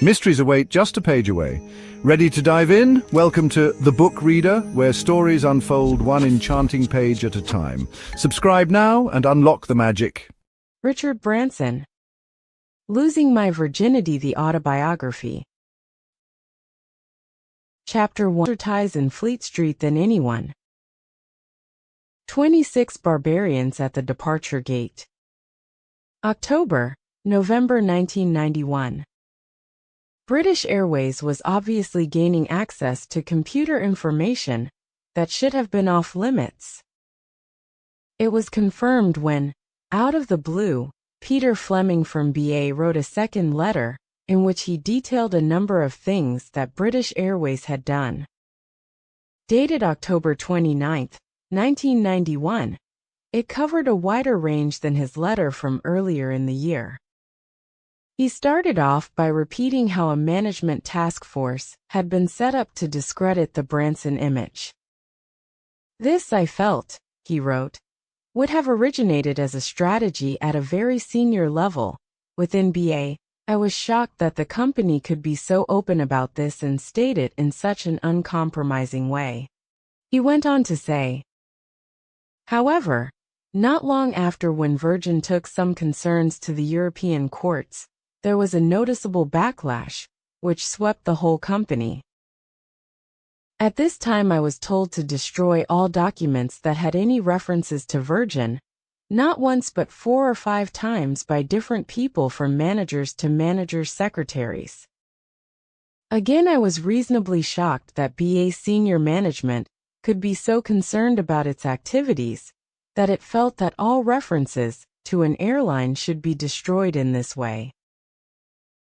Mysteries await just a page away. Ready to dive in? Welcome to The Book Reader, where stories unfold one enchanting page at a time. Subscribe now and unlock the magic. Richard Branson. Losing My Virginity, the Autobiography. Chapter 1. Ties in Fleet Street than anyone. 26 Barbarians at the Departure Gate. October, November 1991. British Airways was obviously gaining access to computer information that should have been off limits. It was confirmed when, out of the blue, Peter Fleming from BA wrote a second letter in which he detailed a number of things that British Airways had done. Dated October 29, 1991, it covered a wider range than his letter from earlier in the year. He started off by repeating how a management task force had been set up to discredit the Branson image. This, I felt, he wrote, would have originated as a strategy at a very senior level within BA. I was shocked that the company could be so open about this and state it in such an uncompromising way. He went on to say, however, not long after, when Virgin took some concerns to the European courts, there was a noticeable backlash, which swept the whole company. At this time, I was told to destroy all documents that had any references to Virgin, not once but 4 or 5 times by different people, from managers to managers' secretaries. Again, I was reasonably shocked that BA's senior management could be so concerned about its activities that it felt that all references to an airline should be destroyed in this way.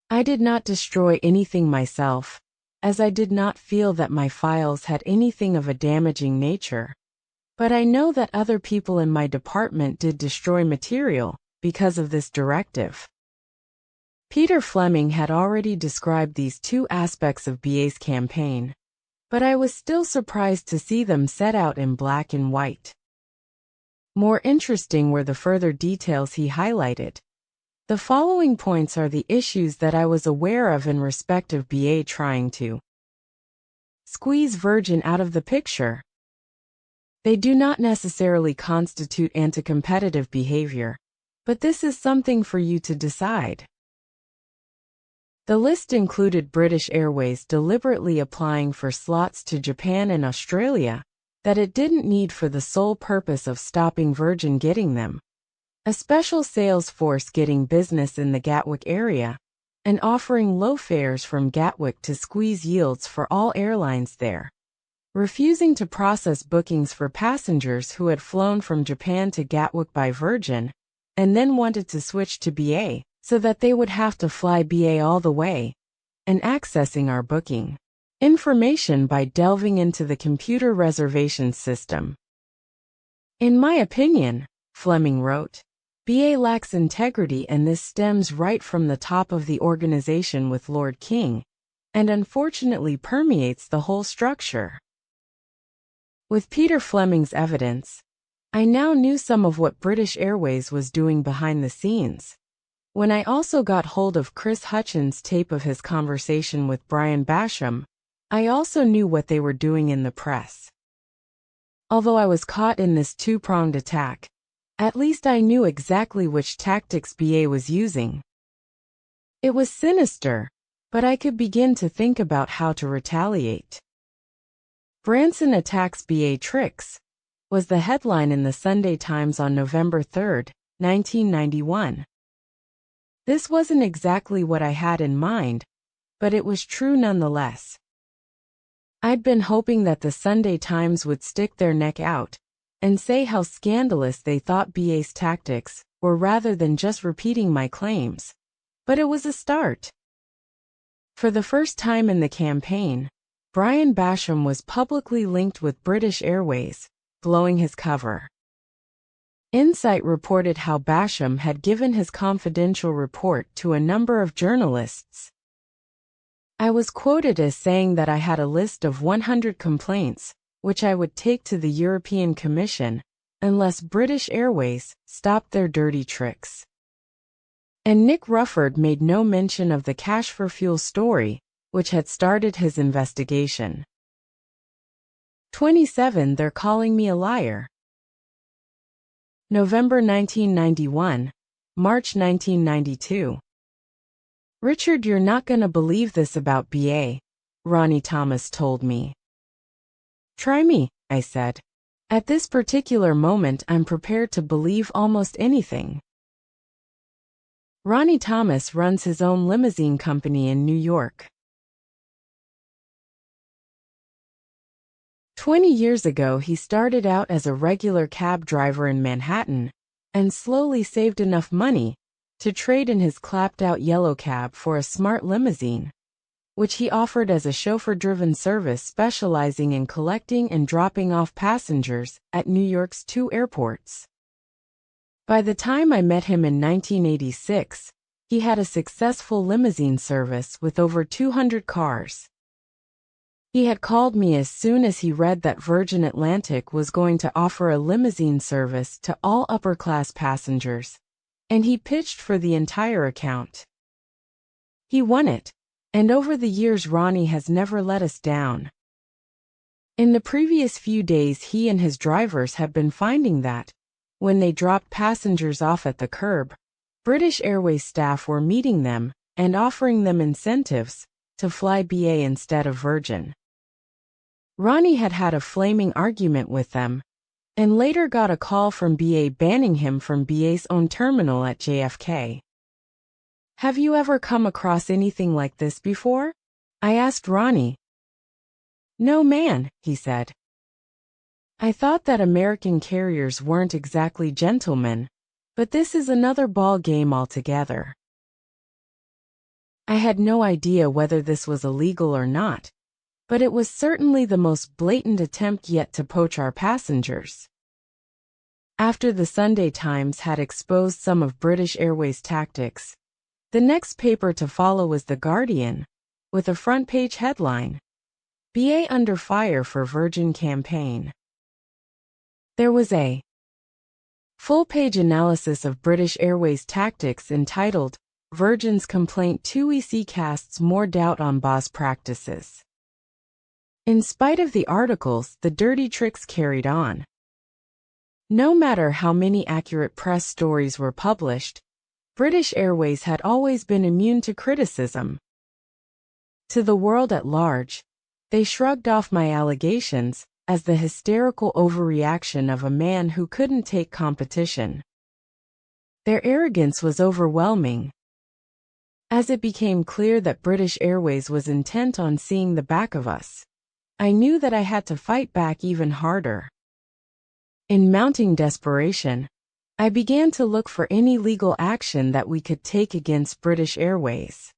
I did not destroy anything myself, as I did not feel that my files had anything of a damaging nature, but I know that other people in my department did destroy material because of this directive. Peter Fleming had already described these 2 aspects of BA's campaign, but I was still surprised to see them set out in black and white. More interesting were the further details he highlighted. The following points are the issues that I was aware of in respect of BA trying to squeeze Virgin out of the picture. They do not necessarily constitute anti-competitive behavior, but this is something for you to decide. The list included British Airways deliberately applying for slots to Japan and Australia that it didn't need for the sole purpose of stopping Virgin getting them, a special sales force getting business in the Gatwick area, and offering low fares from Gatwick to squeeze yields for all airlines there, refusing to process bookings for passengers who had flown from Japan to Gatwick by Virgin, and then wanted to switch to BA, so that they would have to fly BA all the way, and accessing our booking information by delving into the computer reservation system. In my opinion, Fleming wrote, BA lacks integrity, and this stems right from the top of the organization with Lord King, and unfortunately permeates the whole structure. With Peter Fleming's evidence, I now knew some of what British Airways was doing behind the scenes. When I also got hold of Chris Hutchins' tape of his conversation with Brian Basham, I also knew what they were doing in the press. Although I was caught in this 2-pronged attack, at least I knew exactly which tactics BA was using. It was sinister, but I could begin to think about how to retaliate. Branson attacks BA tricks was the headline in the Sunday Times on November 3, 1991. This wasn't exactly what I had in mind, but it was true nonetheless. I'd been hoping that the Sunday Times would stick their neck out and say how scandalous they thought BA's tactics were, rather than just repeating my claims. But it was a start. For the first time in the campaign, Brian Basham was publicly linked with British Airways, blowing his cover. Insight reported how Basham had given his confidential report to a number of journalists. I was quoted as saying that I had a list of 100 complaints, which I would take to the European Commission, unless British Airways stopped their dirty tricks. And Nick Rufford made no mention of the cash for fuel story, which had started his investigation. 27. They're calling me a liar. November 1991, March 1992. Richard, you're not gonna believe this about BA, Ronnie Thomas told me. Try me, I said. At this particular moment, I'm prepared to believe almost anything. Ronnie Thomas runs his own limousine company in New York. 20 years ago, he started out as a regular cab driver in Manhattan and slowly saved enough money to trade in his clapped-out yellow cab for a smart limousine, which he offered as a chauffeur-driven service specializing in collecting and dropping off passengers at New York's 2 airports. By the time I met him in 1986, he had a successful limousine service with over 200 cars. He had called me as soon as he read that Virgin Atlantic was going to offer a limousine service to all upper-class passengers, and he pitched for the entire account. He won it, and over the years Ronnie has never let us down. In the previous few days, he and his drivers have been finding that, when they dropped passengers off at the curb, British Airways staff were meeting them and offering them incentives to fly BA instead of Virgin. Ronnie had had a flaming argument with them, and later got a call from BA banning him from BA's own terminal at JFK. Have you ever come across anything like this before? I asked Ronnie. No, man, he said. I thought that American carriers weren't exactly gentlemen, but this is another ball game altogether. I had no idea whether this was illegal or not, but it was certainly the most blatant attempt yet to poach our passengers. After the Sunday Times had exposed some of British Airways' tactics, the next paper to follow was The Guardian, with a front-page headline, BA under fire for Virgin campaign. There was a full-page analysis of British Airways' tactics entitled, Virgin's Complaint 2EC Casts More Doubt on BA's Practices. In spite of the articles, the dirty tricks carried on. No matter how many accurate press stories were published, British Airways had always been immune to criticism. To the world at large, they shrugged off my allegations as the hysterical overreaction of a man who couldn't take competition. Their arrogance was overwhelming. As it became clear that British Airways was intent on seeing the back of us, I knew that I had to fight back even harder. In mounting desperation, I began to look for any legal action that we could take against British Airways.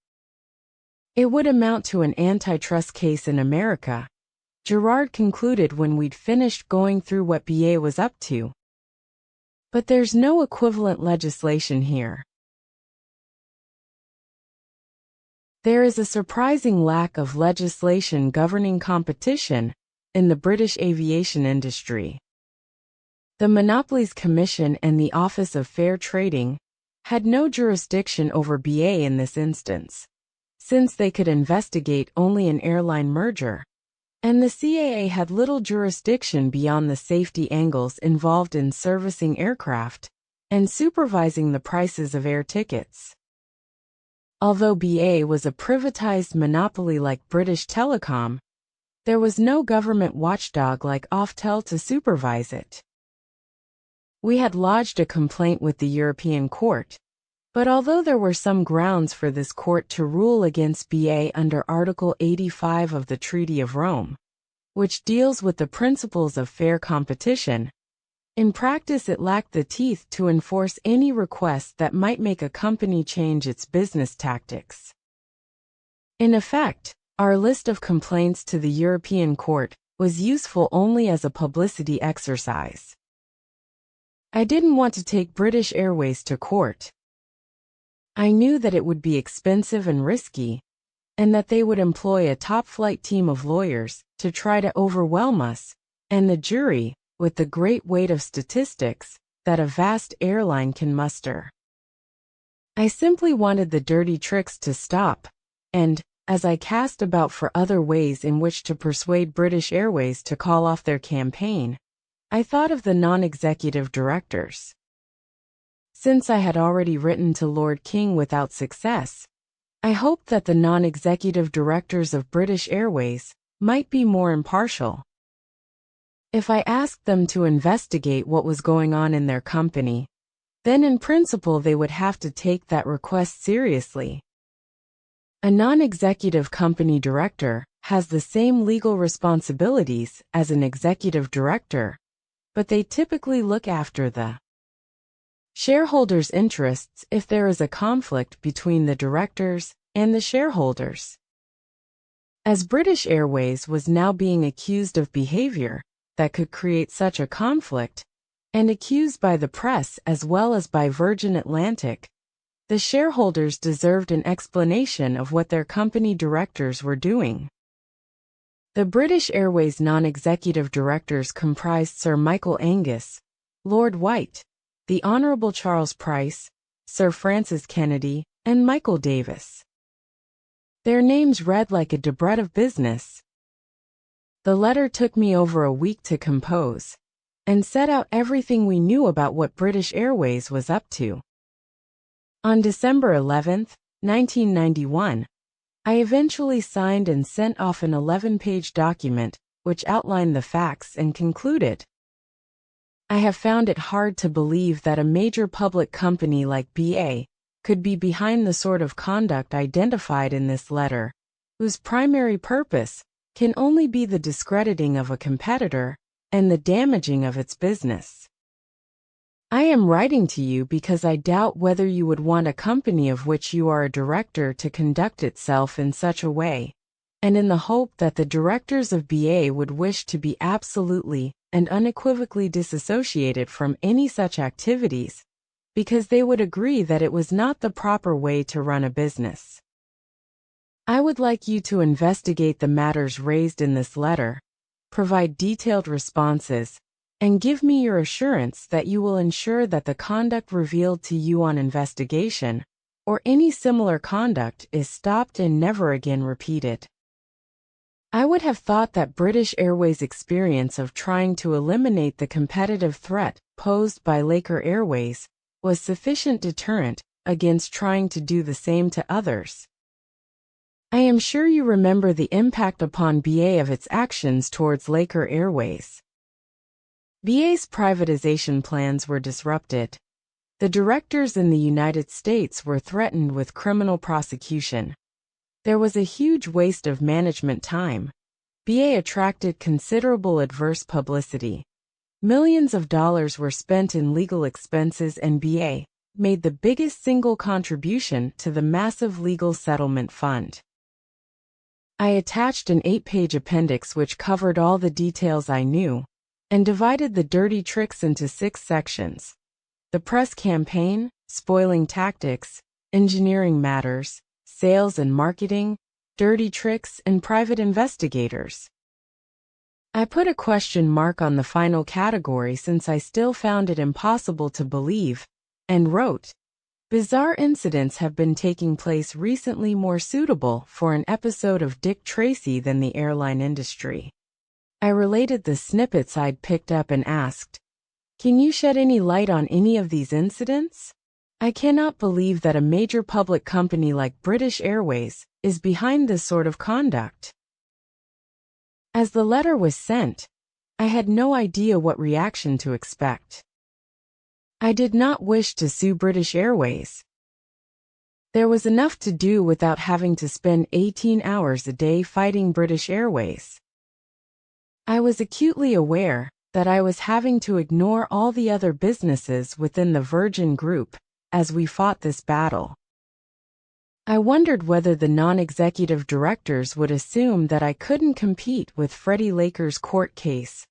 It would amount to an antitrust case in America, Gerard concluded when we'd finished going through what BA was up to. But there's no equivalent legislation here. There is a surprising lack of legislation governing competition in the British aviation industry. The Monopolies Commission and the Office of Fair Trading had no jurisdiction over BA in this instance, since they could investigate only an airline merger, and the CAA had little jurisdiction beyond the safety angles involved in servicing aircraft and supervising the prices of air tickets. Although BA was a privatized monopoly like British Telecom, there was no government watchdog like Oftel to supervise it. We had lodged a complaint with the European Court, but although there were some grounds for this court to rule against BA under Article 85 of the Treaty of Rome, which deals with the principles of fair competition, in practice it lacked the teeth to enforce any request that might make a company change its business tactics. In effect, our list of complaints to the European Court was useful only as a publicity exercise. I didn't want to take British Airways to court. I knew that it would be expensive and risky, and that they would employ a top-flight team of lawyers to try to overwhelm us, and the jury, with the great weight of statistics that a vast airline can muster. I simply wanted the dirty tricks to stop, and, as I cast about for other ways in which to persuade British Airways to call off their campaign, I thought of the non-executive directors. Since I had already written to Lord King without success, I hoped that the non-executive directors of British Airways might be more impartial. If I asked them to investigate what was going on in their company, then in principle they would have to take that request seriously. A non-executive company director has the same legal responsibilities as an executive director, but they typically look after the shareholders' interests if there is a conflict between the directors and the shareholders. As British Airways was now being accused of behavior that could create such a conflict, and accused by the press as well as by Virgin Atlantic, the shareholders deserved an explanation of what their company directors were doing. The British Airways non-executive directors comprised Sir Michael Angus, Lord White, the Honourable Charles Price, Sir Francis Kennedy, and Michael Davis. Their names read like a debret of business. The letter took me over a week to compose, and set out everything we knew about what British Airways was up to. On December 11, 1991, I eventually signed and sent off an 11-page document which outlined the facts and concluded, I have found it hard to believe that a major public company like BA could be behind the sort of conduct identified in this letter, whose primary purpose can only be the discrediting of a competitor and the damaging of its business. I am writing to you because I doubt whether you would want a company of which you are a director to conduct itself in such a way, and in the hope that the directors of BA would wish to be absolutely and unequivocally disassociated from any such activities, because they would agree that it was not the proper way to run a business. I would like you to investigate the matters raised in this letter, provide detailed responses, and give me your assurance that you will ensure that the conduct revealed to you on investigation, or any similar conduct, is stopped and never again repeated. I would have thought that British Airways' experience of trying to eliminate the competitive threat posed by Laker Airways was sufficient deterrent against trying to do the same to others. I am sure you remember the impact upon BA of its actions towards Laker Airways. BA's privatization plans were disrupted. The directors in the United States were threatened with criminal prosecution. There was a huge waste of management time. BA attracted considerable adverse publicity. Millions of dollars were spent in legal expenses, and BA made the biggest single contribution to the massive legal settlement fund. I attached an 8-page appendix which covered all the details I knew, and divided the dirty tricks into 6 sections: the press campaign, spoiling tactics, engineering matters, sales and marketing, dirty tricks, and private investigators. I put a question mark on the final category since I still found it impossible to believe, and wrote, bizarre incidents have been taking place recently more suitable for an episode of Dick Tracy than the airline industry. I related the snippets I'd picked up and asked, can you shed any light on any of these incidents? I cannot believe that a major public company like British Airways is behind this sort of conduct. As the letter was sent, I had no idea what reaction to expect. I did not wish to sue British Airways. There was enough to do without having to spend 18 hours a day fighting British Airways. I was acutely aware that I was having to ignore all the other businesses within the Virgin Group as we fought this battle. I wondered whether the non-executive directors would assume that I couldn't compete with Freddie Laker's court case,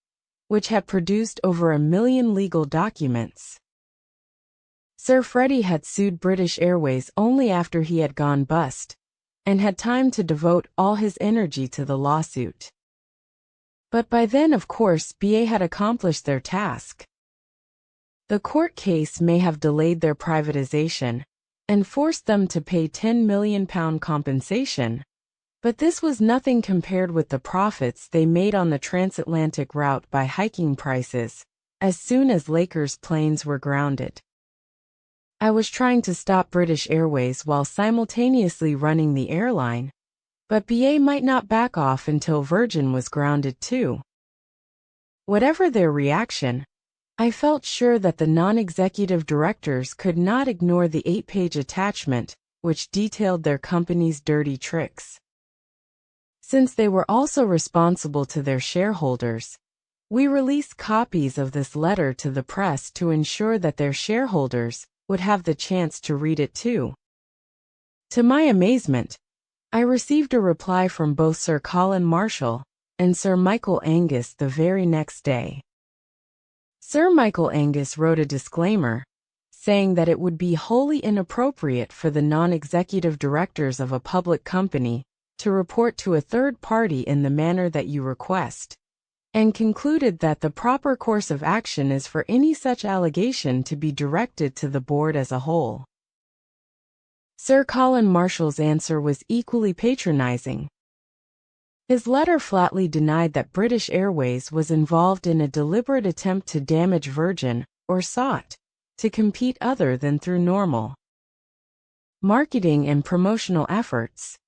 which had produced over 1 million legal documents. Sir Freddie had sued British Airways only after he had gone bust, and had time to devote all his energy to the lawsuit. But by then, of course, BA had accomplished their task. The court case may have delayed their privatization, and forced them to pay £10 million compensation. But this was nothing compared with the profits they made on the transatlantic route by hiking prices as soon as Lakers planes were grounded. I was trying to stop British Airways while simultaneously running the airline, but BA might not back off until Virgin was grounded too. Whatever their reaction, I felt sure that the non-executive directors could not ignore the 8-page attachment, which detailed their company's dirty tricks. Since they were also responsible to their shareholders, we released copies of this letter to the press to ensure that their shareholders would have the chance to read it too. To my amazement, I received a reply from both Sir Colin Marshall and Sir Michael Angus the very next day. Sir Michael Angus wrote a disclaimer, saying that it would be wholly inappropriate for the non-executive directors of a public company to report to a third party in the manner that you request, and concluded that the proper course of action is for any such allegation to be directed to the board as a whole. Sir Colin Marshall's answer was equally patronizing. His letter flatly denied that British Airways was involved in a deliberate attempt to damage Virgin, or sought to compete other than through normal marketing and promotional efforts.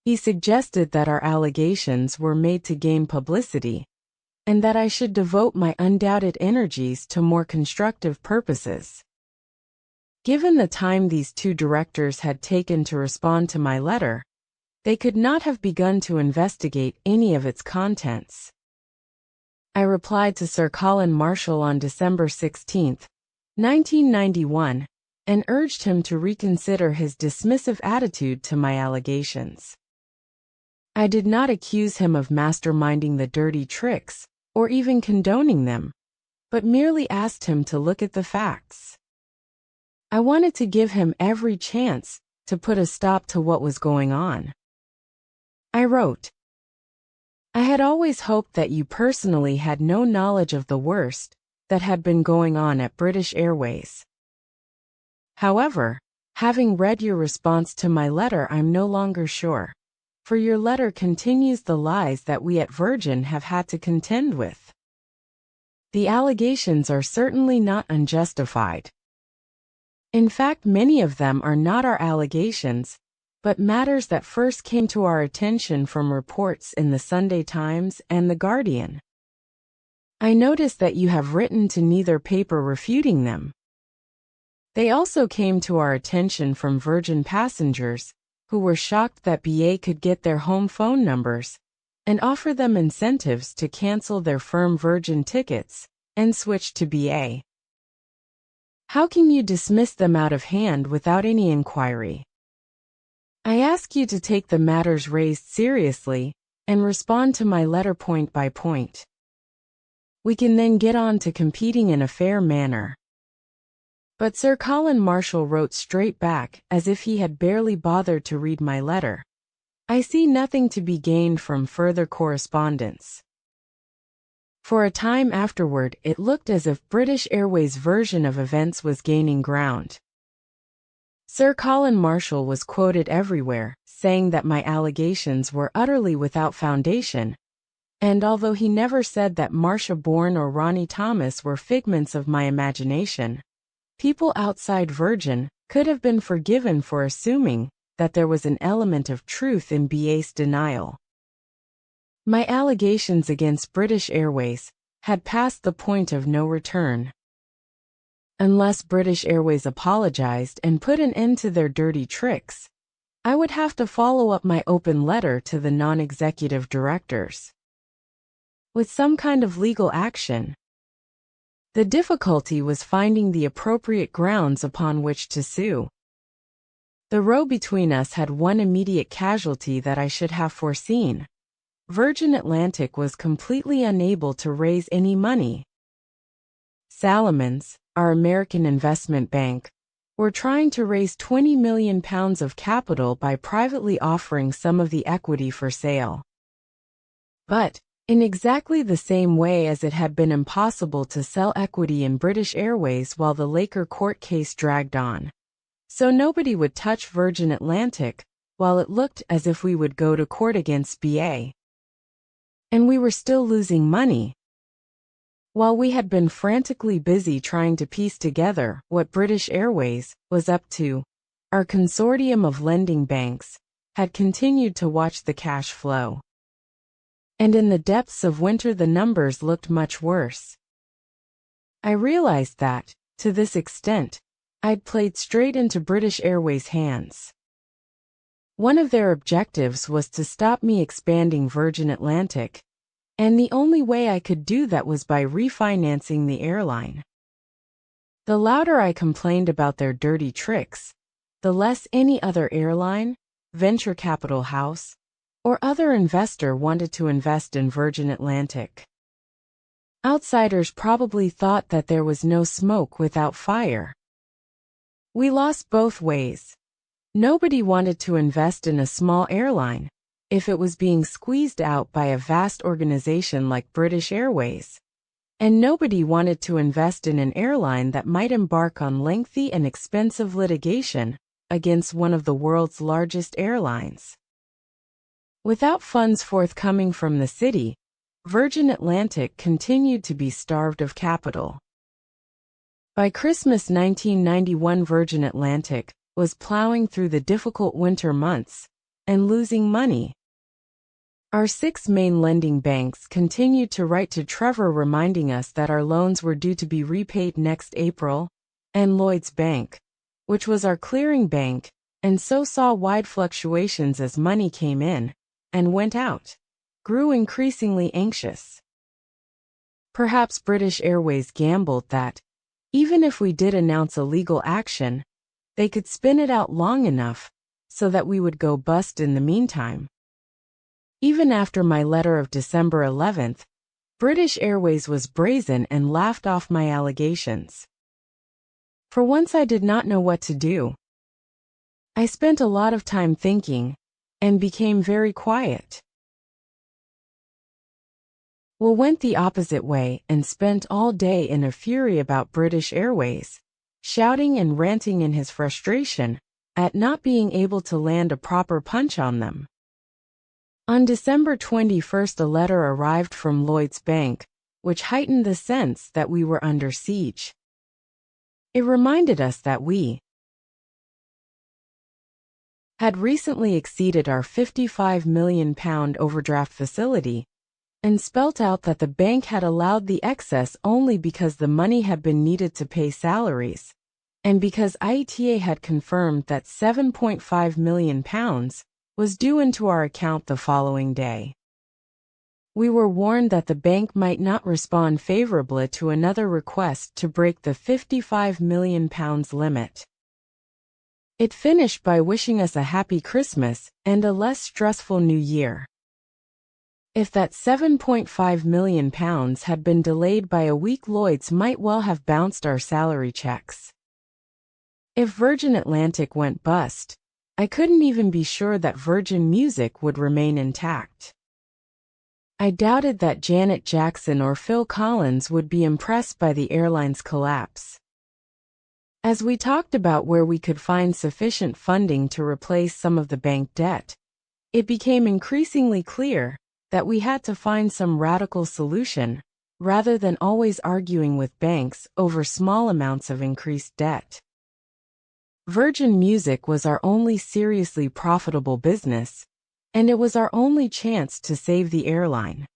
He suggested that our allegations were made to gain publicity, and that I should devote my undoubted energies to more constructive purposes. Given the time these two directors had taken to respond to my letter, they could not have begun to investigate any of its contents. I replied to Sir Colin Marshall on December 16, 1991, and urged him to reconsider his dismissive attitude to my allegations. I did not accuse him of masterminding the dirty tricks, or even condoning them, but merely asked him to look at the facts. I wanted to give him every chance to put a stop to what was going on. I wrote, "I had always hoped that you personally had no knowledge of the worst that had been going on at British Airways. However, having read your response to my letter, I'm no longer sure, for your letter continues the lies that we at Virgin have had to contend with. The allegations are certainly not unjustified. In fact, many of them are not our allegations, but matters that first came to our attention from reports in the Sunday Times and The Guardian. I notice that you have written to neither paper refuting them. They also came to our attention from Virgin passengers, who were shocked that BA could get their home phone numbers and offer them incentives to cancel their firm Virgin tickets and switch to BA. How can you dismiss them out of hand without any inquiry? I ask you to take the matters raised seriously and respond to my letter point by point. We can then get on to competing in a fair manner." But Sir Colin Marshall wrote straight back, as if he had barely bothered to read my letter. "I see nothing to be gained from further correspondence." For a time afterward, it looked as if British Airways' version of events was gaining ground. Sir Colin Marshall was quoted everywhere, saying that my allegations were utterly without foundation, and although he never said that Marcia Bourne or Ronnie Thomas were figments of my imagination, people outside Virgin could have been forgiven for assuming that there was an element of truth in BA's denial. My allegations against British Airways had passed the point of no return. Unless British Airways apologized and put an end to their dirty tricks, I would have to follow up my open letter to the non-executive directors with some kind of legal action. The difficulty was finding the appropriate grounds upon which to sue. The row between us had one immediate casualty that I should have foreseen. Virgin Atlantic was completely unable to raise any money. Salomons, our American investment bank, were trying to raise £20 million of capital by privately offering some of the equity for sale. But, in exactly the same way as it had been impossible to sell equity in British Airways while the Laker court case dragged on, so nobody would touch Virgin Atlantic, while it looked as if we would go to court against BA. And we were still losing money. While we had been frantically busy trying to piece together what British Airways was up to, our consortium of lending banks had continued to watch the cash flow. And in the depths of winter the numbers looked much worse. I realized that, to this extent, I'd played straight into British Airways' hands. One of their objectives was to stop me expanding Virgin Atlantic, and the only way I could do that was by refinancing the airline. The louder I complained about their dirty tricks, the less any other airline, venture capital house, or other investor wanted to invest in Virgin Atlantic. Outsiders probably thought that there was no smoke without fire. We lost both ways. Nobody wanted to invest in a small airline if it was being squeezed out by a vast organization like British Airways, and nobody wanted to invest in an airline that might embark on lengthy and expensive litigation against one of the world's largest airlines. Without funds forthcoming from the city, Virgin Atlantic continued to be starved of capital. By Christmas 1991, Virgin Atlantic was plowing through the difficult winter months and losing money. Our 6 main lending banks continued to write to Trevor reminding us that our loans were due to be repaid next April, and Lloyds Bank, which was our clearing bank, and so saw wide fluctuations as money came in and went out, grew increasingly anxious. Perhaps British Airways gambled that, even if we did announce a legal action, they could spin it out long enough so that we would go bust in the meantime. Even after my letter of December 11th, British Airways was brazen and laughed off my allegations. For once I did not know what to do. I spent a lot of time thinking, and became very quiet. Will went the opposite way and spent all day in a fury about British Airways, shouting and ranting in his frustration at not being able to land a proper punch on them. On December 21st, a letter arrived from Lloyds Bank, which heightened the sense that we were under siege. It reminded us that we had recently exceeded our £55 million overdraft facility, and spelt out that the bank had allowed the excess only because the money had been needed to pay salaries, and because ITA had confirmed that £7.5 million was due into our account the following day. We were warned that the bank might not respond favorably to another request to break the £55 million limit. It finished by wishing us a happy Christmas and a less stressful new year. If that £7.5 million had been delayed by a week, Lloyds might well have bounced our salary checks. If Virgin Atlantic went bust, I couldn't even be sure that Virgin Music would remain intact. I doubted that Janet Jackson or Phil Collins would be impressed by the airline's collapse. As we talked about where we could find sufficient funding to replace some of the bank debt, it became increasingly clear that we had to find some radical solution, rather than always arguing with banks over small amounts of increased debt. Virgin Music was our only seriously profitable business, and it was our only chance to save the airline.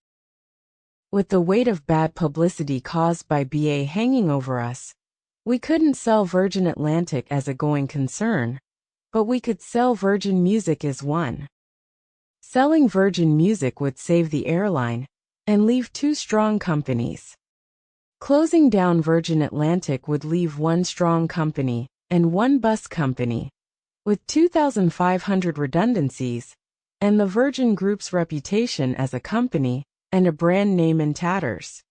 With the weight of bad publicity caused by BA hanging over us, we couldn't sell Virgin Atlantic as a going concern, but we could sell Virgin Music as one. Selling Virgin Music would save the airline and leave 2 strong companies. Closing down Virgin Atlantic would leave 1 strong company and 1 bus company, with 2,500 redundancies, and the Virgin Group's reputation as a company and a brand name in tatters.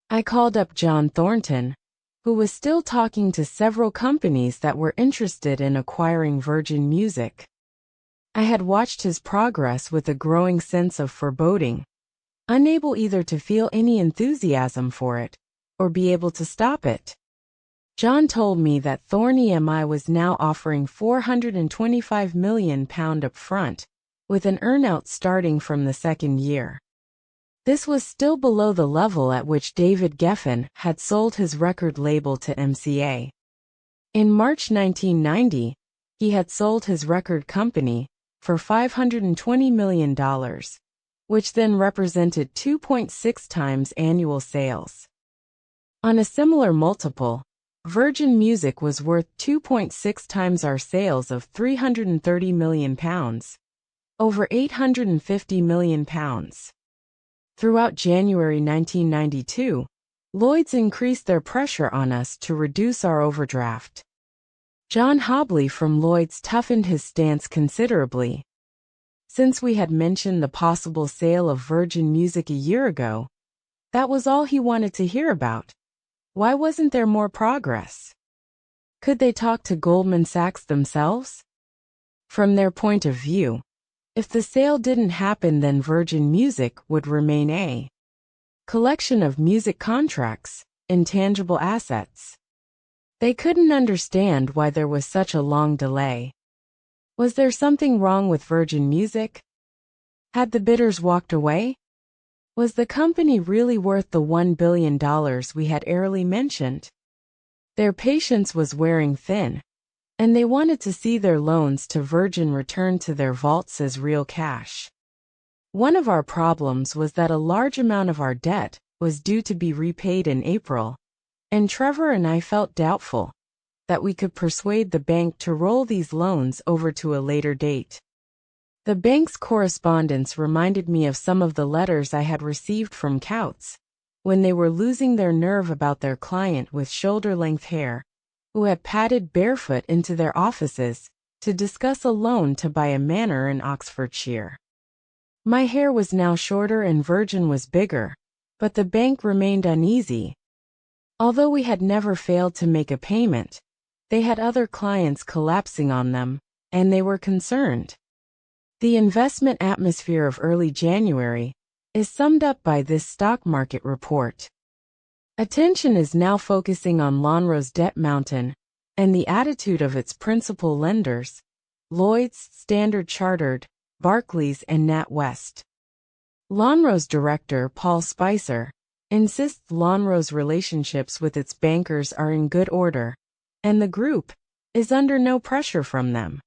I called up John Thornton, who was still talking to several companies that were interested in acquiring Virgin Music. I had watched his progress with a growing sense of foreboding, unable either to feel any enthusiasm for it or be able to stop it. John told me that Thorn EMI was now offering £425 million up front, with an earnout starting from the second year. This was still below the level at which David Geffen had sold his record label to MCA. In March 1990, he had sold his record company for $520 million, which then represented 2.6 times annual sales. On a similar multiple, Virgin Music was worth 2.6 times our sales of £330 million, over £850 million. Throughout January 1992, Lloyds increased their pressure on us to reduce our overdraft. John Hobley from Lloyds toughened his stance considerably. Since we had mentioned the possible sale of Virgin Music a year ago, that was all he wanted to hear about. Why wasn't there more progress? Could they talk to Goldman Sachs themselves? From their point of view, if the sale didn't happen, then Virgin Music would remain a collection of music contracts, intangible assets. They couldn't understand why there was such a long delay. Was there something wrong with Virgin Music? Had the bidders walked away? Was the company really worth the $1 billion we had airily mentioned? Their patience was wearing thin, and they wanted to see their loans to Virgin returned to their vaults as real cash. One of our problems was that a large amount of our debt was due to be repaid in April, and Trevor and I felt doubtful that we could persuade the bank to roll these loans over to a later date. The bank's correspondence reminded me of some of the letters I had received from Coutts when they were losing their nerve about their client with shoulder-length hair, who had padded barefoot into their offices to discuss a loan to buy a manor in Oxfordshire. My hair was now shorter and Virgin was bigger, but the bank remained uneasy. Although we had never failed to make a payment, they had other clients collapsing on them, and they were concerned. The investment atmosphere of early January is summed up by this stock market report. Attention is now focusing on Lonrho's debt mountain and the attitude of its principal lenders, Lloyds, Standard Chartered, Barclays and NatWest. Lonrho's director, Paul Spicer, insists Lonrho's relationships with its bankers are in good order, and the group is under no pressure from them.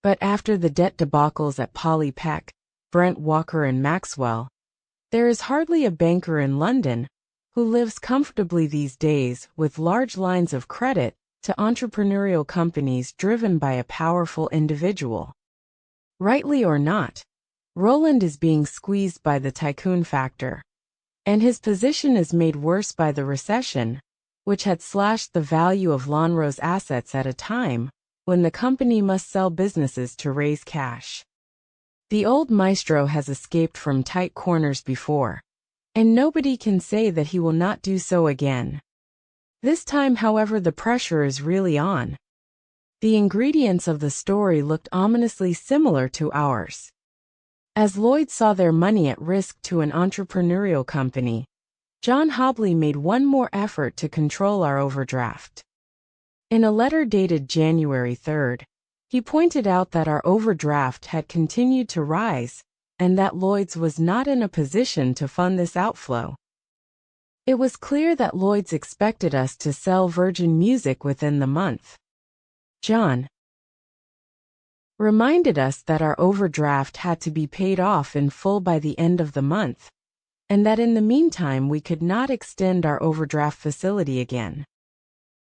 But after the debt debacles at Polly Peck, Brent Walker and Maxwell, there is hardly a banker in London who lives comfortably these days with large lines of credit to entrepreneurial companies driven by a powerful individual. Rightly or not, Roland is being squeezed by the tycoon factor, and his position is made worse by the recession, which had slashed the value of Lonrho's assets at a time when the company must sell businesses to raise cash. The old maestro has escaped from tight corners before, and nobody can say that he will not do so again. This time, however, the pressure is really on. The ingredients of the story looked ominously similar to ours. As Lloyd saw their money at risk to an entrepreneurial company, John Hobley made one more effort to control our overdraft. In a letter dated January 3rd, he pointed out that our overdraft had continued to rise, and that Lloyds was not in a position to fund this outflow. It was clear that Lloyds expected us to sell Virgin Music within the month. John reminded us that our overdraft had to be paid off in full by the end of the month, and that in the meantime we could not extend our overdraft facility again.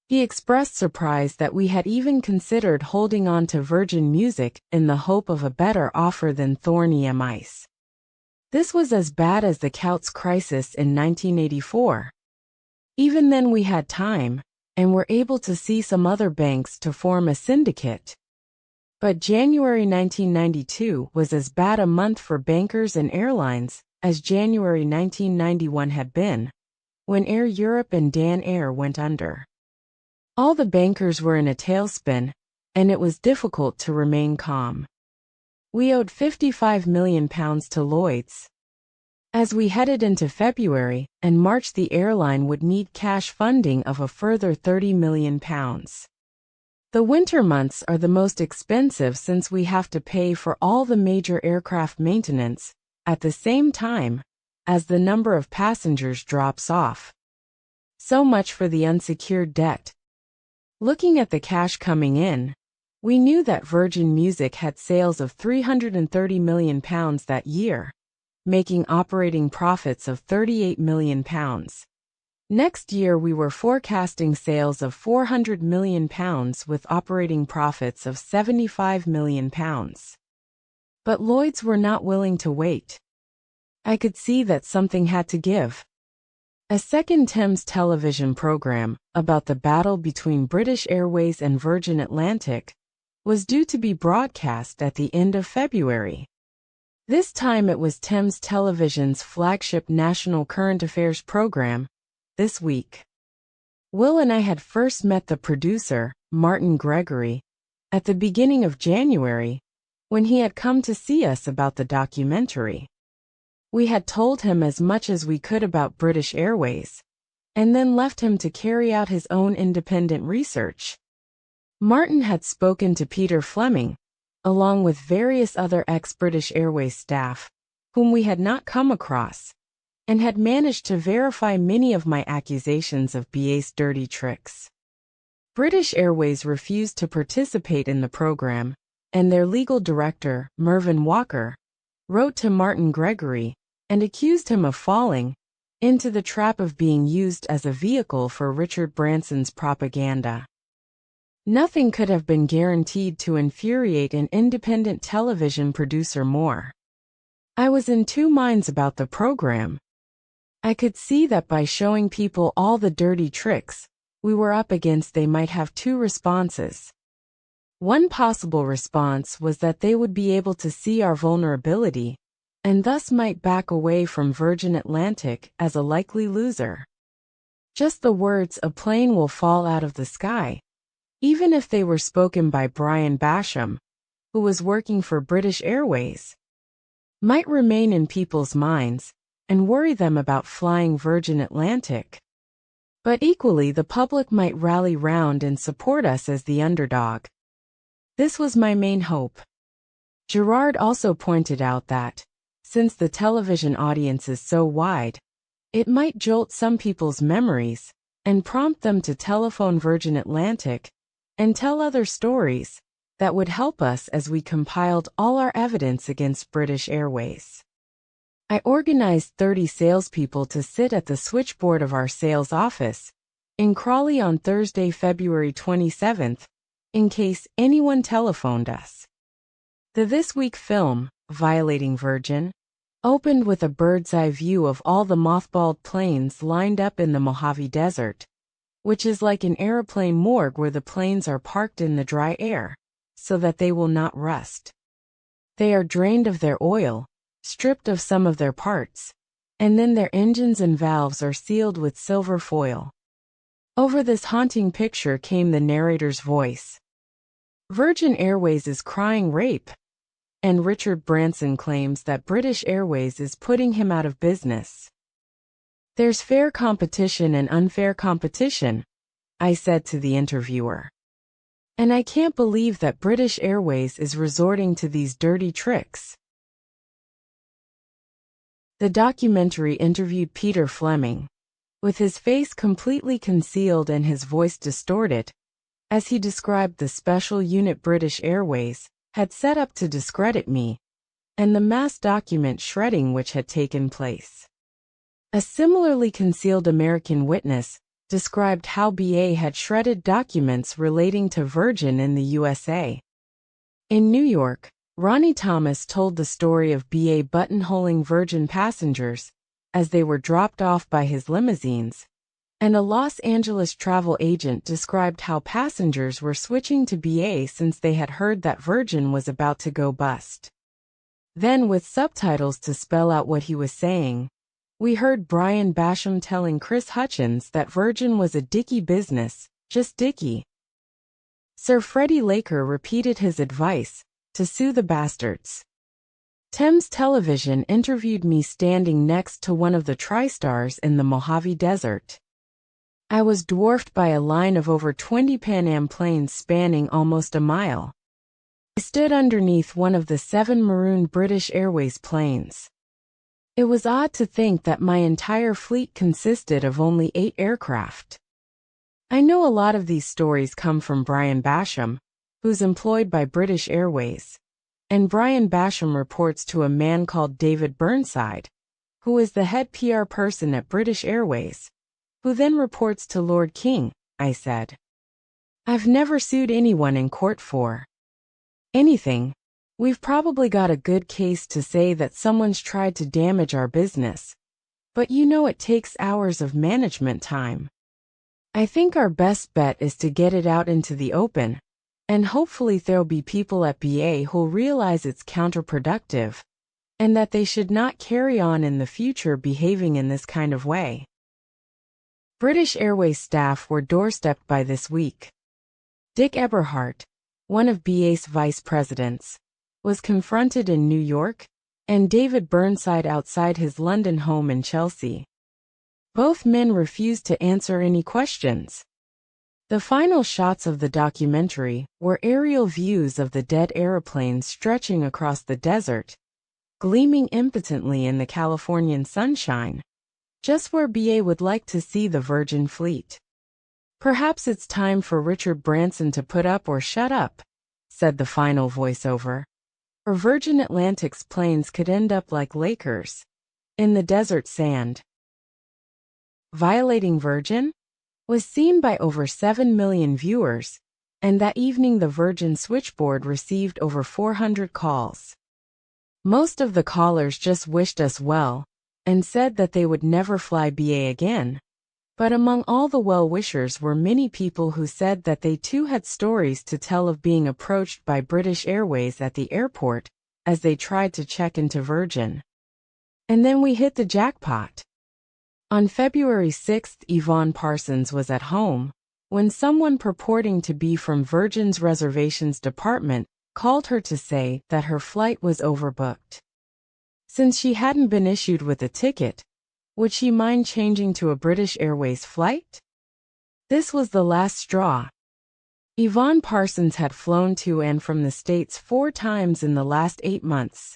He expressed surprise that we had even considered holding on to Virgin Music in the hope of a better offer than Thorn EMIs. This was as bad as the Coutts crisis in 1984. Even then we had time, and were able to see some other banks to form a syndicate. But January 1992 was as bad a month for bankers and airlines as January 1991 had been, when Air Europe and Dan Air went under. All the bankers were in a tailspin, and it was difficult to remain calm. We owed £55 million to Lloyds. As we headed into February and March, the airline would need cash funding of a further £30 million. The winter months are the most expensive since we have to pay for all the major aircraft maintenance at the same time as the number of passengers drops off. So much for the unsecured debt. Looking at the cash coming in, we knew that Virgin Music had sales of £330 million that year, making operating profits of £38 million. Next year we were forecasting sales of £400 million with operating profits of £75 million. But Lloyds were not willing to wait. I could see that something had to give. A second Thames television program about the battle between British Airways and Virgin Atlantic was due to be broadcast at the end of February. This time it was Thames Television's flagship national current affairs program, This Week. Will and I had first met the producer, Martin Gregory, at the beginning of January, when he had come to see us about the documentary. We had told him as much as we could about British Airways, and then left him to carry out his own independent research. Martin had spoken to Peter Fleming, along with various other ex-British Airways staff, whom we had not come across, and had managed to verify many of my accusations of BA's dirty tricks. British Airways refused to participate in the program, and their legal director, Mervyn Walker, wrote to Martin Gregory and accused him of falling into the trap of being used as a vehicle for Richard Branson's propaganda. Nothing could have been guaranteed to infuriate an independent television producer more. I was in two minds about the program. I could see that by showing people all the dirty tricks we were up against, they might have two responses. One possible response was that they would be able to see our vulnerability, and thus might back away from Virgin Atlantic as a likely loser. Just the words "a plane will fall out of the sky," even if they were spoken by Brian Basham, who was working for British Airways, might remain in people's minds and worry them about flying Virgin Atlantic. But equally, the public might rally round and support us as the underdog. This was my main hope. Gerard also pointed out that, since the television audience is so wide, it might jolt some people's memories and prompt them to telephone Virgin Atlantic and tell other stories that would help us as we compiled all our evidence against British Airways. I organized 30 salespeople to sit at the switchboard of our sales office in Crawley on Thursday, February 27th, in case anyone telephoned us. The This Week film, Violating Virgin, opened with a bird's-eye view of all the mothballed planes lined up in the Mojave Desert, which is like an airplane morgue where the planes are parked in the dry air, so that they will not rust. They are drained of their oil, stripped of some of their parts, and then their engines and valves are sealed with silver foil. Over this haunting picture came the narrator's voice. Virgin Airways is crying rape, and Richard Branson claims that British Airways is putting him out of business. There's fair competition and unfair competition, I said to the interviewer. And I can't believe that British Airways is resorting to these dirty tricks. The documentary interviewed Peter Fleming, with his face completely concealed and his voice distorted, as he described the special unit British Airways had set up to discredit me, and the mass document shredding which had taken place. A similarly concealed American witness described how BA had shredded documents relating to Virgin in the USA. In New York, Ronnie Thomas told the story of BA buttonholing Virgin passengers as they were dropped off by his limousines, and a Los Angeles travel agent described how passengers were switching to BA since they had heard that Virgin was about to go bust. Then, with subtitles to spell out what he was saying, we heard Brian Basham telling Chris Hutchins that Virgin was a dicky business, just dicky. Sir Freddie Laker repeated his advice to sue the bastards. Thames Television interviewed me standing next to one of the TriStars in the Mojave Desert. I was dwarfed by a line of over 20 Pan Am planes spanning almost a mile. I stood underneath one of the 7 maroon British Airways planes. It was odd to think that my entire fleet consisted of only 8 aircraft. I know a lot of these stories come from Brian Basham, who's employed by British Airways, and Brian Basham reports to a man called David Burnside, who is the head PR person at British Airways, who then reports to Lord King, I said. I've never sued anyone in court for anything. We've probably got a good case to say that someone's tried to damage our business, but you know it takes hours of management time. I think our best bet is to get it out into the open, and hopefully there'll be people at BA who'll realize it's counterproductive, and that they should not carry on in the future behaving in this kind of way. British Airways staff were doorstepped by this week. Dick Eberhart, one of BA's vice presidents, was confronted in New York, and David Burnside outside his London home in Chelsea. Both men refused to answer any questions. The final shots of the documentary were aerial views of the dead aeroplanes stretching across the desert, gleaming impotently in the Californian sunshine, just where BA would like to see the Virgin fleet. Perhaps it's time for Richard Branson to put up or shut up, said the final voiceover, or Virgin Atlantic's planes could end up like Lakers, in the desert sand. Violating Virgin was seen by over 7 million viewers, and that evening the Virgin switchboard received over 400 calls. Most of the callers just wished us well, and said that they would never fly BA again, but among all the well-wishers were many people who said that they too had stories to tell of being approached by British Airways at the airport as they tried to check into Virgin. And then we hit the jackpot. On February 6, Yvonne Parsons was at home when someone purporting to be from Virgin's reservations department called her to say that her flight was overbooked. Since she hadn't been issued with a ticket, would she mind changing to a British Airways flight? This was the last straw. Yvonne Parsons had flown to and from the States 4 times in the last 8 months,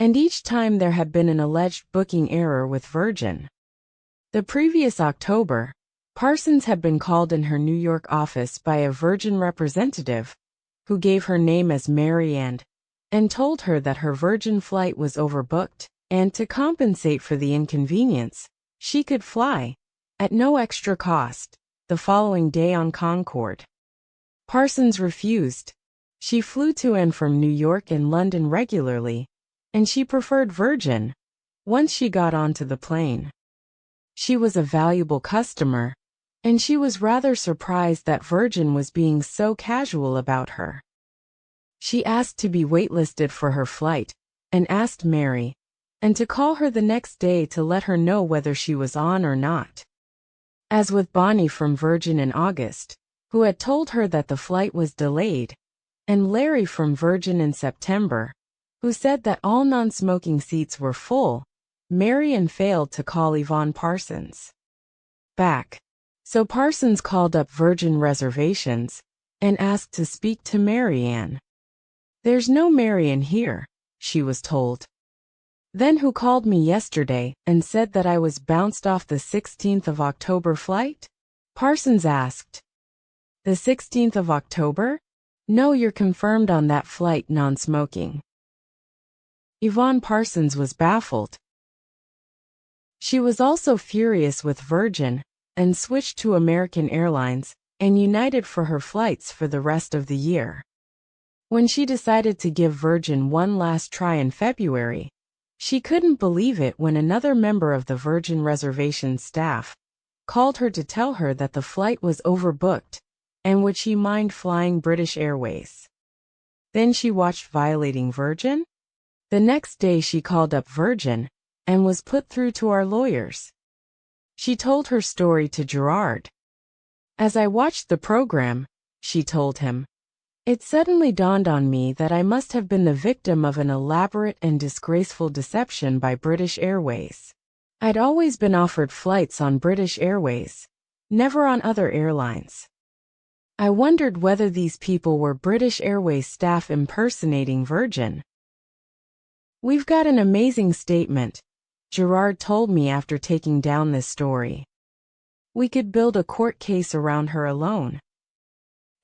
and each time there had been an alleged booking error with Virgin. The previous October, Parsons had been called in her New York office by a Virgin representative, who gave her name as Mary Ann, and told her that her Virgin flight was overbooked, and to compensate for the inconvenience, she could fly, at no extra cost, the following day on Concorde. Parsons refused. She flew to and from New York and London regularly, and she preferred Virgin once she got onto the plane. She was a valuable customer, and she was rather surprised that Virgin was being so casual about her. She asked to be waitlisted for her flight, and asked Mary, and to call her the next day to let her know whether she was on or not. As with Bonnie from Virgin in August, who had told her that the flight was delayed, and Larry from Virgin in September, who said that all non-smoking seats were full, Marian failed to call Yvonne Parsons back. So Parsons called up Virgin Reservations and asked to speak to Marianne. "There's no Marian here," she was told. "Then who called me yesterday and said that I was bounced off the 16th of October flight?" Parsons asked. "The 16th of October? No, you're confirmed on that flight non-smoking." Yvonne Parsons was baffled. She was also furious with Virgin, and switched to American Airlines and United for her flights for the rest of the year. When she decided to give Virgin one last try in February, she couldn't believe it when another member of the Virgin reservation staff called her to tell her that the flight was overbooked, and would she mind flying British Airways. Then she watched Violating Virgin? The next day she called up Virgin, and was put through to our lawyers. She told her story to Gerard. "As I watched the program," she told him, It suddenly dawned on me that I must have been the victim of an elaborate and disgraceful deception by British Airways. I'd always been offered flights on British Airways, never on other airlines. I wondered whether these people were British Airways staff impersonating Virgin. "We've got an amazing statement," Gerard told me after taking down this story. "We could build a court case around her alone."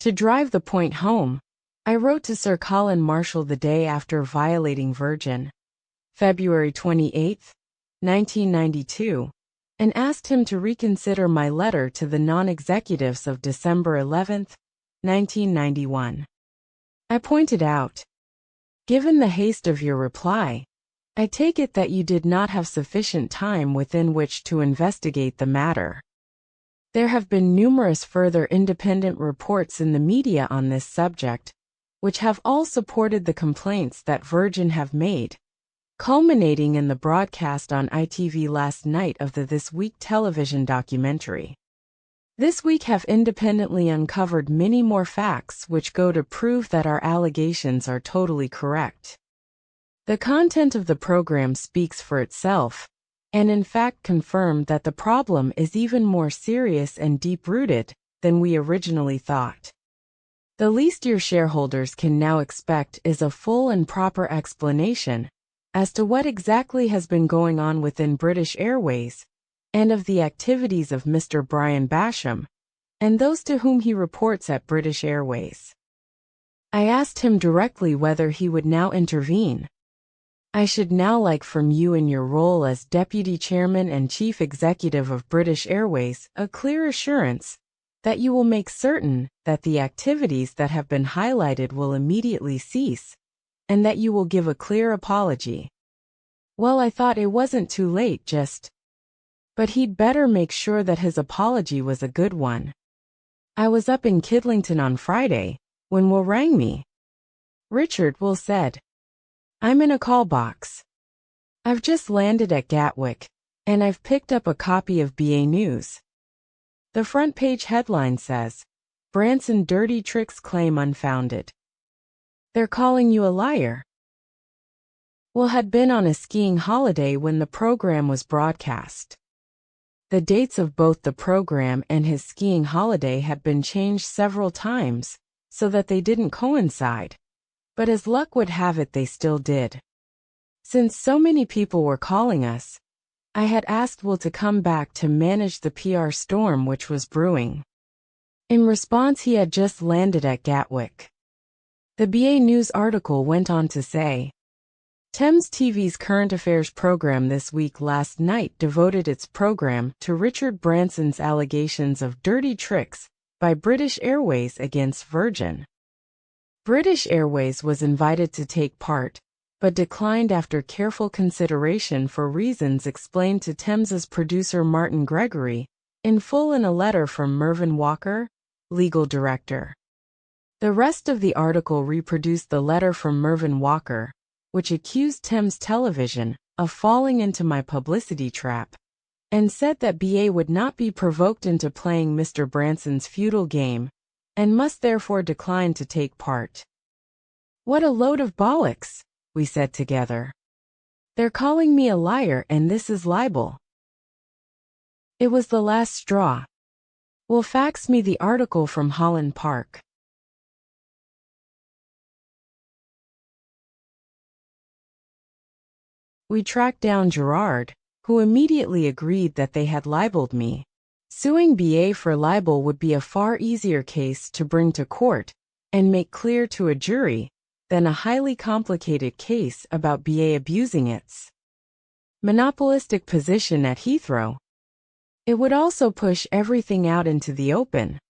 To drive the point home, I wrote to Sir Colin Marshall the day after violating Virgin, February 28, 1992, and asked him to reconsider my letter to the non-executives of December 11, 1991. I pointed out, "Given the haste of your reply, I take it that you did not have sufficient time within which to investigate the matter. There have been numerous further independent reports in the media on this subject, which have all supported the complaints that Virgin have made, culminating in the broadcast on ITV last night of the This Week television documentary. This Week have independently uncovered many more facts which go to prove that our allegations are totally correct. The content of the program speaks for itself, and in fact confirmed that the problem is even more serious and deep-rooted than we originally thought. The least your shareholders can now expect is a full and proper explanation as to what exactly has been going on within British Airways, and of the activities of Mr. Brian Basham, and those to whom he reports at British Airways." I asked him directly whether he would now intervene. "I should now like from you in your role as Deputy Chairman and Chief Executive of British Airways a clear assurance that you will make certain that the activities that have been highlighted will immediately cease, and that you will give a clear apology." Well, I thought it wasn't too late but he'd better make sure that his apology was a good one. I was up in Kidlington on Friday when Will rang me. "Richard," Will said, "I'm in a call box. I've just landed at Gatwick, and I've picked up a copy of BA News. The front page headline says, 'Branson dirty tricks claim unfounded. They're calling you a liar.'" Will had been on a skiing holiday when the program was broadcast. The dates of both the program and his skiing holiday had been changed several times so that they didn't coincide, but as luck would have it they still did. Since so many people were calling us, I had asked Will to come back to manage the PR storm which was brewing. In response, he had just landed at Gatwick. The BA News article went on to say, Thames TV's current affairs program This Week last night devoted its program to Richard Branson's allegations of dirty tricks by British Airways against Virgin. British Airways was invited to take part, but declined after careful consideration for reasons explained to Thames's producer Martin Gregory, in full in a letter from Mervyn Walker, legal director. The rest of the article reproduced the letter from Mervyn Walker, which accused Thames Television of falling into my publicity trap, and said that BA would not be provoked into playing Mr. Branson's feudal game, and must therefore decline to take part. "What a load of bollocks," we said together. "They're calling me a liar and this is libel." It was the last straw. Will fax me the article from Holland Park. We tracked down Gerard, who immediately agreed that they had libeled me. Suing BA for libel would be a far easier case to bring to court and make clear to a jury than a highly complicated case about BA abusing its monopolistic position at Heathrow. It would also push everything out into the open.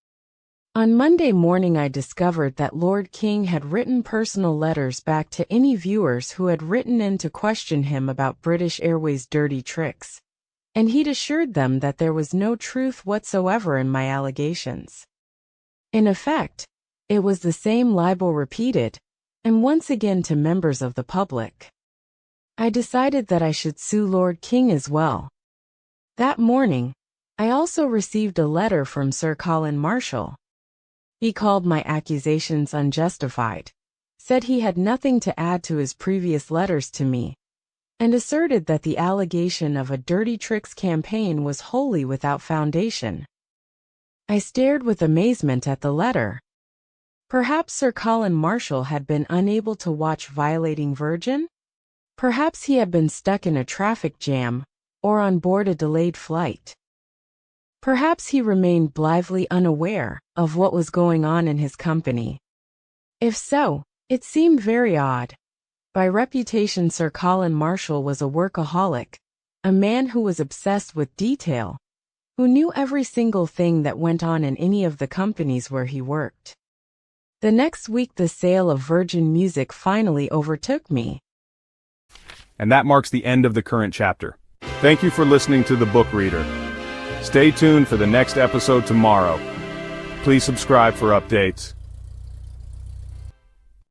On Monday morning I discovered that Lord King had written personal letters back to any viewers who had written in to question him about British Airways' dirty tricks, and he'd assured them that there was no truth whatsoever in my allegations. In effect, it was the same libel repeated, and once again to members of the public. I decided that I should sue Lord King as well. That morning, I also received a letter from Sir Colin Marshall. He called my accusations unjustified, said he had nothing to add to his previous letters to me, and asserted that the allegation of a dirty tricks campaign was wholly without foundation. I stared with amazement at the letter. Perhaps Sir Colin Marshall had been unable to watch Violating Virgin? Perhaps he had been stuck in a traffic jam, or on board a delayed flight. Perhaps he remained blithely unaware of what was going on in his company. If so, it seemed very odd. By reputation, Sir Colin Marshall was a workaholic, a man who was obsessed with detail, who knew every single thing that went on in any of the companies where he worked. The next week, the sale of Virgin music finally overtook me. And that marks the end of the current chapter. Thank you for listening to The Book Reader. Stay tuned for the next episode tomorrow. Please subscribe for updates.